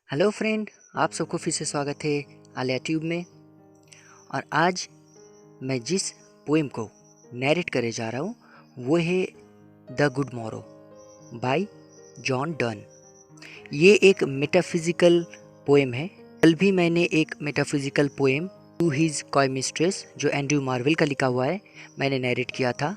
Hello friend, आप सबको फिर से स्वागत है आलिया ट्यूब में। और आज मैं जिस पोएम को नैरेट करे जा रहा हूँ वो है the good morrow by John Donne. ये एक मेटाफिजिकल पोएम है। कल भी मैंने एक metaphysical poem to his coy mistress जो एंड्रयू मार्वेल का लिखा हुआ है मैंने नैरेट किया था।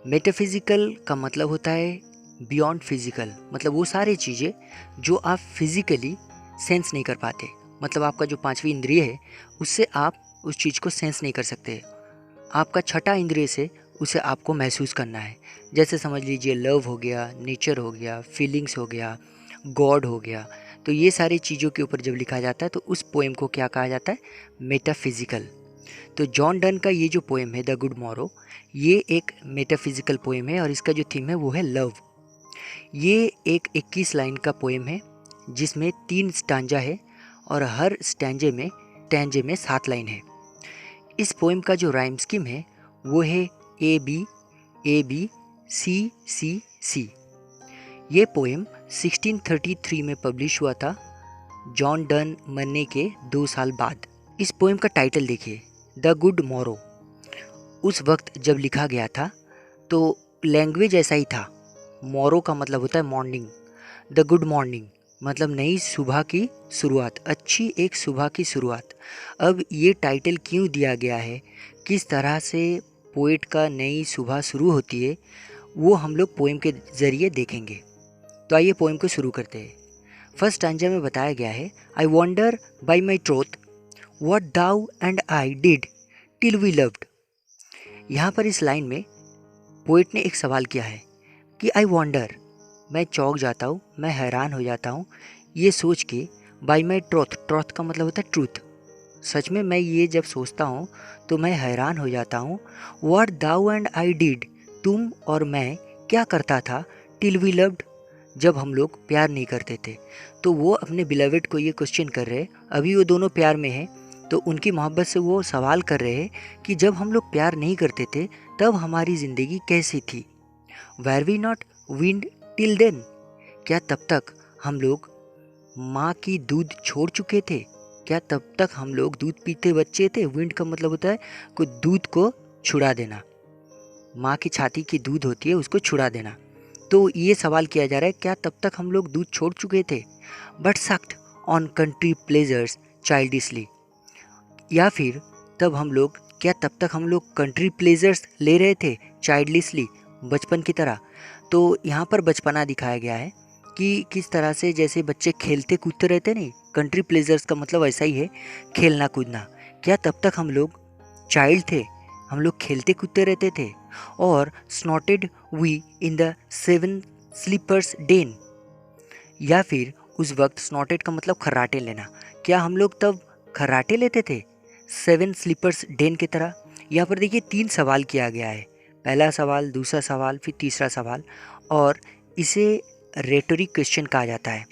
मेटाफिजिकल का मतलब होता है बियॉन्ड फिजिकल, मतलब वो सारी चीज़ें जो आप फिजिकली सेंस नहीं कर पाते, मतलब आपका जो पांचवी इंद्रिय है उससे आप उस चीज़ को सेंस नहीं कर सकते। आपका छठा इंद्रिय से उसे आपको महसूस करना है। जैसे समझ लीजिए लव हो गया, नेचर हो गया, फीलिंग्स हो गया, गॉड हो गया। तो ये सारी चीज़ों के ऊपर जब लिखा जाता है तो उस पोएम को क्या कहा जाता है? मेटाफिजिकल। तो जॉन डन का ये जो पोएम है द गुड मॉरो, ये एक मेटाफिजिकल पोएम है और इसका जो थीम है वो है लव। ये एक 21 लाइन का पोएम है जिसमें 3 स्टांजा है और हर स्टैंजे में 7 लाइन है। इस पोएम का जो राइम स्कीम है वो है ए बी सी सी सी। ये पोएम 1633 में पब्लिश हुआ था, जॉन डन मरने के 2 साल बाद। इस पोएम का टाइटल देखिए, द गुड मॉरो। उस वक्त जब लिखा गया था तो लैंग्वेज ऐसा ही था। मॉरो का मतलब होता है मॉर्निंग, द गुड मॉर्निंग मतलब नई सुबह की शुरुआत, अच्छी एक सुबह की शुरुआत। अब ये टाइटल क्यों दिया गया है, किस तरह से पोएट का नई सुबह शुरू होती है, वो हम लोग पोएम के ज़रिए देखेंगे। तो आइए पोएम को शुरू करते हैं। फर्स्ट स्टैंजा में बताया गया है, I wonder by my troth what thou and I did till we loved. यहाँ पर इस लाइन में पोएट ने एक सवाल किया है कि आई वॉन्डर, मैं चौंक जाता हूँ, मैं हैरान हो जाता हूँ ये सोच के, बाई माई ट्रोथ, ट्रोथ का मतलब होता है ट्रूथ, सच में मैं ये जब सोचता हूँ तो मैं हैरान हो जाता हूँ। What thou and I did, तुम और मैं क्या करता था, टिल वी लव्ड, जब हम लोग प्यार नहीं करते थे। तो वो अपने बिलवेड को ये क्वेश्चन कर रहे हैं, अभी वो दोनों प्यार में हैं तो उनकी मोहब्बत से वो सवाल कर रहे हैं कि जब हम लोग प्यार नहीं करते थे तब हमारी ज़िंदगी कैसी थी। Were we not weaned till then, क्या तब तक हम लोग माँ की दूध छोड़ चुके थे, क्या तब तक हम लोग दूध पीते बच्चे थे। विंड का मतलब होता है को दूध को छुड़ा देना, माँ की छाती की दूध होती है उसको छुड़ा देना। तो ये सवाल किया जा रहा है, क्या तब तक हम लोग दूध छोड़ चुके थे। But sucked on country pleasures childishly, या फिर तब हम लोग, क्या तब तक हम लोग कंट्री प्लेजर्स ले रहे थे चाइल्डलिशली, बचपन की तरह। तो यहाँ पर बचपना दिखाया गया है कि किस तरह से जैसे बच्चे खेलते कूदते रहते नहीं, कंट्री प्लेजर्स का मतलब ऐसा ही है, खेलना कूदना। क्या तब तक हम लोग चाइल्ड थे, हम लोग खेलते कूदते रहते थे। और snorted we in the 7 sleepers den, या फिर उस वक्त स्नॉटेड का मतलब खर्राटे लेना, क्या हम लोग तब खर्राटे लेते थे 7 स्लीपर्स डेन की तरह। यहाँ पर देखिए 3 सवाल किया गया है, पहला सवाल, दूसरा सवाल, फिर तीसरा सवाल, और इसे रेटोरिक क्वेश्चन कहा जाता है।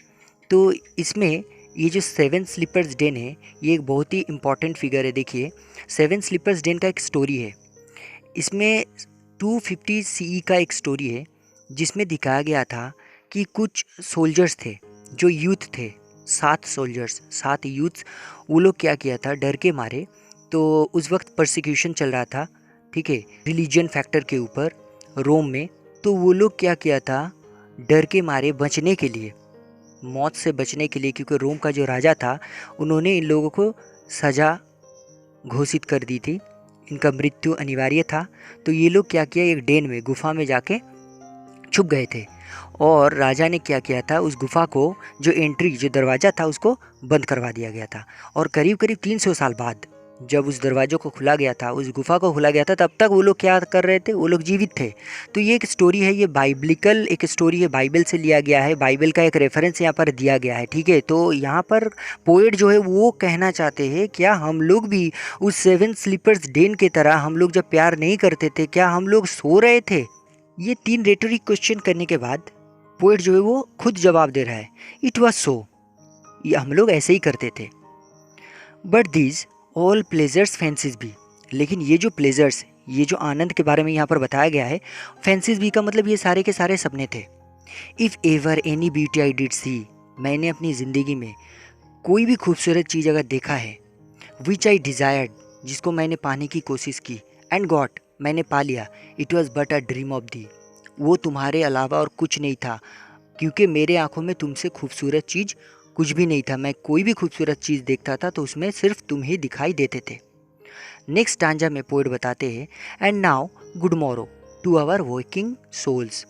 तो इसमें ये जो 7 स्लीपर्स डेन है ये एक बहुत ही इंपॉर्टेंट फिगर है। देखिए 7 स्लीपर्स डेन का एक स्टोरी है, इसमें 250 सीई का एक स्टोरी है जिसमें दिखाया गया था कि कुछ सोल्जर्स थे जो यूथ थे, 7 सोल्जर्स, 7 यूथ्स, वो लोग क्या किया था डर के मारे। तो उस वक्त परसिक्यूशन चल रहा था, ठीक है, रिलीजन फैक्टर के ऊपर रोम में। तो वो लोग क्या किया था, डर के मारे बचने के लिए, मौत से बचने के लिए, क्योंकि रोम का जो राजा था उन्होंने इन लोगों को सज़ा घोषित कर दी थी, इनका मृत्यु अनिवार्य था। तो ये लोग क्या किया, एक डेन में, गुफा में जाके छुप गए थे। और राजा ने क्या किया था, उस गुफा को, जो एंट्री, जो दरवाज़ा था उसको बंद करवा दिया गया था। और करीब करीब 300 साल बाद जब उस दरवाज़ों को खुला गया था, उस गुफा को खुला गया था, तब तक वो लोग क्या कर रहे थे, वो लोग जीवित थे। तो ये एक स्टोरी है, ये बाइबलिकल एक स्टोरी है, बाइबल से लिया गया है, बाइबल का एक रेफरेंस यहाँ पर दिया गया है, ठीक है। तो यहाँ पर पोएट जो है वो कहना चाहते हैं, क्या हम लोग भी उस 7 स्लीपर्स डेन की तरह, हम लोग जब प्यार नहीं करते थे, क्या हम लोग सो रहे थे। ये 3 रेटोरिक क्वेश्चन करने के बाद पोएट जो है वो खुद जवाब दे रहा है, इट वॉज सो, ये हम लोग ऐसे ही करते थे। But these all pleasures fancies भी, लेकिन ये जो प्लेजर्स, ये जो आनंद के बारे में यहाँ पर बताया गया है, फैंसीज भी का मतलब ये सारे के सारे सपने थे। If ever any beauty I did see मैंने अपनी ज़िंदगी में कोई भी खूबसूरत चीज़ अगर देखा है, विच आई डिज़ायर्ड, जिसको मैंने पाने की कोशिश की, एंड गॉट, मैंने पा लिया, it was but a dream of the, वो तुम्हारे अलावा और कुछ नहीं था, क्योंकि मेरे आंखों में तुमसे खूबसूरत चीज़ कुछ भी नहीं था। मैं कोई भी खूबसूरत चीज़ देखता था तो उसमें सिर्फ तुम ही दिखाई देते थे। नेक्स्ट स्टांजा में पोएट बताते हैं, and now good morrow to our working souls.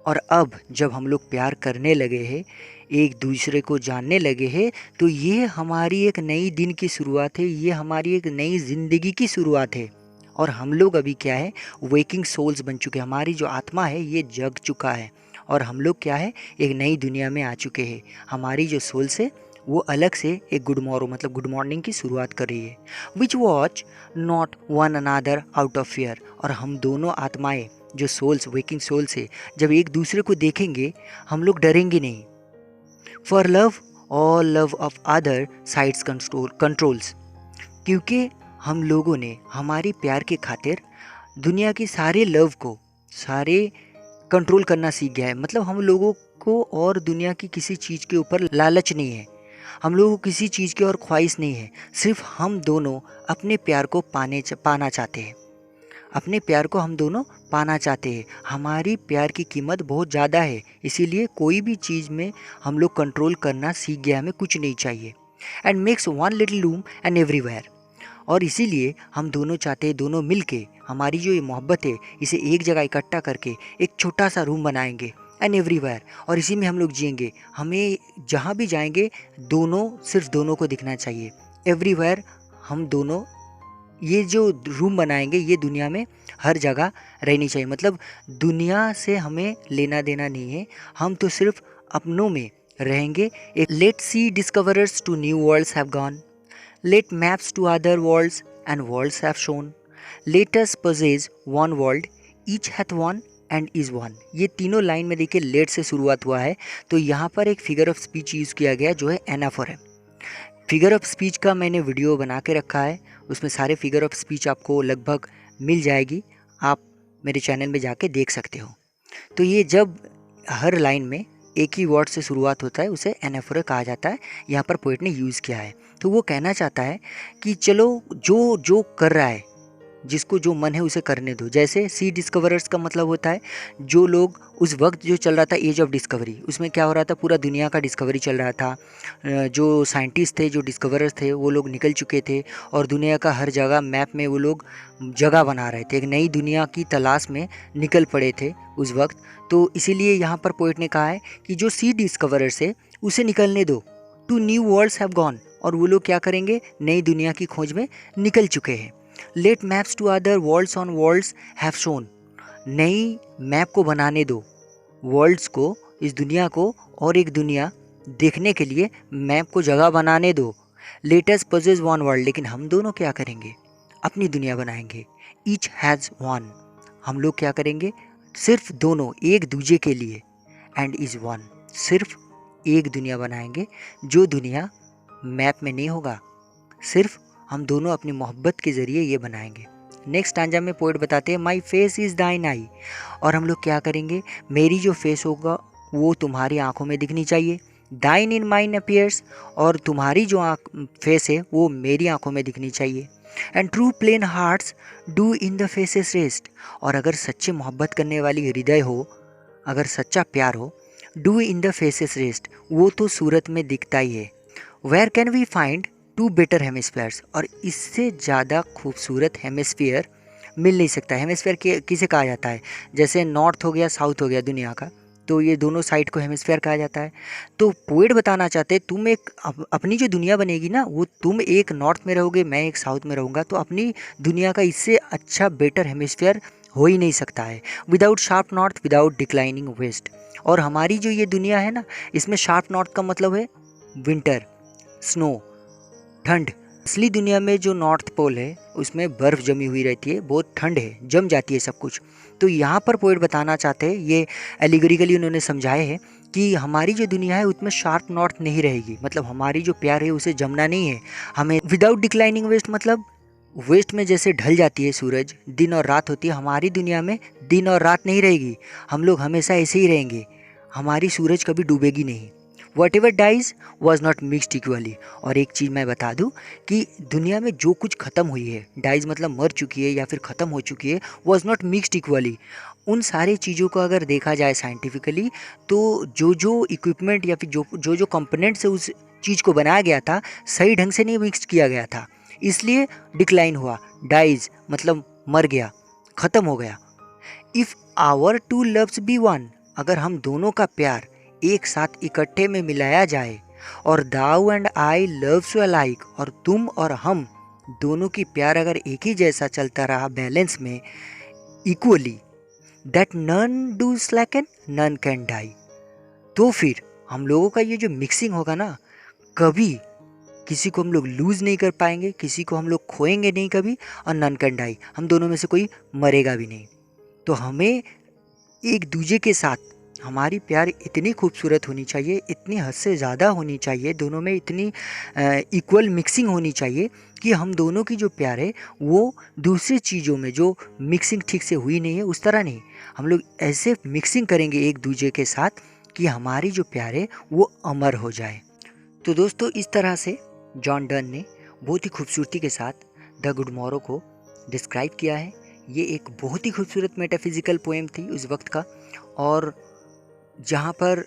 और अब जब हम लोग प्यार करने लगे हैं, एक दूसरे को जानने लगे हैं, तो ये हमारी एक नई दिन की शुरुआत है, ये हमारी एक नई ज़िंदगी की शुरुआत है। और हम लोग अभी क्या है, वेकिंग सोल्स बन चुके हैं। हमारी जो आत्मा है ये जग चुका है और हम लोग क्या है, एक नई दुनिया में आ चुके हैं। हमारी जो सोल्स है वो अलग से एक गुड मॉर्निंग मतलब गुड मॉर्निंग की शुरुआत कर रही है। Which watch not one another out of fear. और हम दोनों आत्माएं जो सोल्स, वेकिंग सोल्स है, जब एक दूसरे को देखेंगे हम लोग डरेंगे नहीं। For love all love of other sides controls. क्योंकि हम लोगों ने हमारी प्यार के खातिर दुनिया की सारे लव को सारे कंट्रोल करना सीख गया है। मतलब हम लोगों को और दुनिया की किसी चीज़ के ऊपर लालच नहीं है, हम लोगों को किसी चीज़ की और ख्वाहिश नहीं है। सिर्फ हम दोनों अपने प्यार को पाना चाहते हैं। अपने प्यार को हम दोनों पाना चाहते हैं। हमारी प्यार की कीमत बहुत ज़्यादा है, इसीलिए कोई भी चीज़ में हम लोग कंट्रोल करना सीख गया, हमें कुछ नहीं चाहिए। And makes one little room and everywhere. और इसीलिए हम दोनों चाहते हैं, दोनों मिल के हमारी जो ये मोहब्बत है इसे एक जगह इकट्ठा करके एक छोटा सा रूम बनाएंगे, एंड एवरीवेयर, और इसी में हम लोग जिएंगे। हमें जहाँ भी जाएंगे दोनों, सिर्फ दोनों को दिखना चाहिए। एवरीवेयर हम दोनों, ये जो रूम बनाएंगे ये दुनिया में हर जगह रहनी चाहिए। मतलब दुनिया से हमें लेना देना नहीं है, हम तो सिर्फ अपनों में रहेंगे। एक let sea discoverers to new worlds have gone, let maps to other worlds and worlds have shown, let us possess one world, each hath one and is one। ये तीनों लाइन में देखिए लेट से शुरुआत हुआ है, तो यहाँ पर एक फिगर ऑफ स्पीच यूज़ किया गया जो है एनाफोर है। फिगर ऑफ स्पीच का मैंने वीडियो बना के रखा है, उसमें सारे फिगर ऑफ स्पीच आपको लगभग मिल जाएगी, आप मेरे चैनल में जाके देख सकते हो। तो ये जब हर लाइन में एक ही वर्ड से शुरुआत होता है उसे एनाफोर कहा जाता है। यहाँ पर पोएट ने यूज़ किया है। तो वो कहना चाहता है कि चलो जो जो कर रहा है, जिसको जो मन है उसे करने दो। जैसे सी डिस्कवरर्स का मतलब होता है जो लोग उस वक्त जो चल रहा था एज ऑफ डिस्कवरी, उसमें क्या हो रहा था, पूरा दुनिया का डिस्कवरी चल रहा था। जो साइंटिस्ट थे, जो डिस्कवरर्स थे, वो लोग निकल चुके थे और दुनिया का हर जगह मैप में वो लोग जगह बना रहे थे, एक नई दुनिया की तलाश में निकल पड़े थे उस वक्त। तो इसीलिए यहाँ पर पोएट ने कहा है कि जो सी डिस्कवरर्स है उसे निकलने दो, to new worlds have gone. और वो लोग क्या करेंगे, नई दुनिया की खोज में निकल चुके हैं। Let maps to other worlds on worlds have shown, नई मैप को बनाने दो, वर्ल्ड्स को, इस दुनिया को और एक दुनिया देखने के लिए मैप को जगह बनाने दो। Let us possess one world, लेकिन हम दोनों क्या करेंगे, अपनी दुनिया बनाएंगे। ईच हैज़ वन, हम लोग क्या करेंगे, सिर्फ दोनों एक दूजे के लिए, एंड इज़ वन, सिर्फ एक दुनिया बनाएंगे जो दुनिया मैप में नहीं होगा, सिर्फ हम दोनों अपनी मोहब्बत के ज़रिए ये बनाएंगे। नेक्स्ट स्टांजा में पोएट बताते हैं, माई फेस इज़ दाइन आई। और हम लोग क्या करेंगे, मेरी जो फेस होगा वो तुम्हारी आंखों में दिखनी चाहिए। दाइन इन माइन अपीयर्स, और तुम्हारी जो फेस है वो मेरी आंखों में दिखनी चाहिए। And true plain hearts do in the faces rest, और अगर सच्चे मोहब्बत करने वाली हृदय हो, अगर सच्चा प्यार हो, do in the faces rest, वो तो सूरत में दिखता ही है। Where can we find two better hemispheres, और इससे ज़्यादा खूबसूरत हेमिस्फीयर मिल नहीं सकता। हेमिस्फीयर किसे कहा जाता है, जैसे नॉर्थ हो गया, साउथ हो गया दुनिया का, तो ये दोनों साइड को हेमिस्फीयर कहा जाता है। तो पोएट बताना चाहते हैं, तुम एक अपनी जो दुनिया बनेगी ना, वो तुम एक नॉर्थ में रहोगे, मैं एक साउथ में रहूँगा, तो अपनी दुनिया का इससे अच्छा बेटर हेमिस्फीयर हो ही नहीं सकता है। Without sharp north, without declining west. और हमारी जो ये दुनिया है ना, इसमें शार्प नॉर्थ का मतलब है विंटर, स्नो, ठंड। असली दुनिया में जो नॉर्थ पोल है उसमें बर्फ़ जमी हुई रहती है, बहुत ठंड है, जम जाती है सब कुछ। तो यहाँ पर पोएट बताना चाहते हैं, ये एलिगोरिकली उन्होंने समझाए हैं कि हमारी जो दुनिया है उसमें शार्प नॉर्थ नहीं रहेगी, मतलब हमारी जो प्यार है उसे जमना नहीं है हमें। विदाउट डिक्लाइनिंग वेस्ट, मतलब वेस्ट में जैसे ढल जाती है सूरज, दिन और रात होती है, हमारी दुनिया में दिन और रात नहीं रहेगी, हम लोग हमेशा ऐसे ही रहेंगे, हमारी सूरज कभी डूबेगी नहीं। Whatever dies was not mixed equally. और एक चीज़ मैं बता दूँ कि दुनिया में जो कुछ ख़त्म हुई है, डाइज मतलब मर चुकी है या फिर ख़त्म हो चुकी है, वॉज नॉट मिक्सड इक्वली। उन सारी चीज़ों को अगर देखा जाए साइंटिफिकली, तो जो जो इक्विपमेंट या फिर जो जो कंपोनेंट से उस चीज़ को बनाया गया था, सही ढंग से नहीं मिक्स किया गया था, इसलिए डिक्लाइन हुआ। डाइज मतलब मर गया, ख़त्म हो गया। If our two loves be one, अगर हम दोनों का प्यार एक साथ इकट्ठे में मिलाया जाए, और thou and I loves you alike, और तुम और हम दोनों की प्यार अगर एक ही जैसा चलता रहा बैलेंस में equally, that none do slacken none can die, तो फिर हम लोगों का ये जो मिक्सिंग होगा ना, कभी किसी को हम लोग लूज़ नहीं कर पाएंगे, किसी को हम लोग खोएंगे नहीं कभी, और नन कैन डाई, हम दोनों में से कोई मरेगा भी नहीं। तो हमें एक दूजे के साथ हमारी प्यार इतनी खूबसूरत होनी चाहिए, इतनी हद से ज़्यादा होनी चाहिए, दोनों में इतनी इक्वल मिक्सिंग होनी चाहिए कि हम दोनों की जो प्यार है वो दूसरी चीज़ों में जो मिक्सिंग ठीक से हुई नहीं है उस तरह नहीं, हम लोग ऐसे मिक्सिंग करेंगे एक दूजे के साथ कि हमारी जो प्यार है वो अमर हो जाए। तो दोस्तों, इस तरह से जॉन डन ने बहुत ही खूबसूरती के साथ द गुड मॉरो को डिस्क्राइब किया है। ये एक बहुत ही खूबसूरत मेटाफिज़िकल पोएम थी उस वक्त का, और जहाँ पर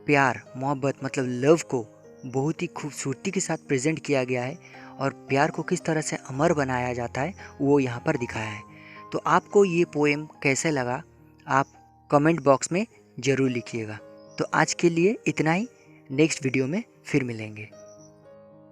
प्यार मोहब्बत मतलब लव को बहुत ही खूबसूरती के साथ प्रेजेंट किया गया है, और प्यार को किस तरह से अमर बनाया जाता है वो यहाँ पर दिखाया है। तो आपको ये पोएम कैसे लगा, आप कमेंट बॉक्स में ज़रूर लिखिएगा। तो आज के लिए इतना ही, नेक्स्ट वीडियो में फिर मिलेंगे।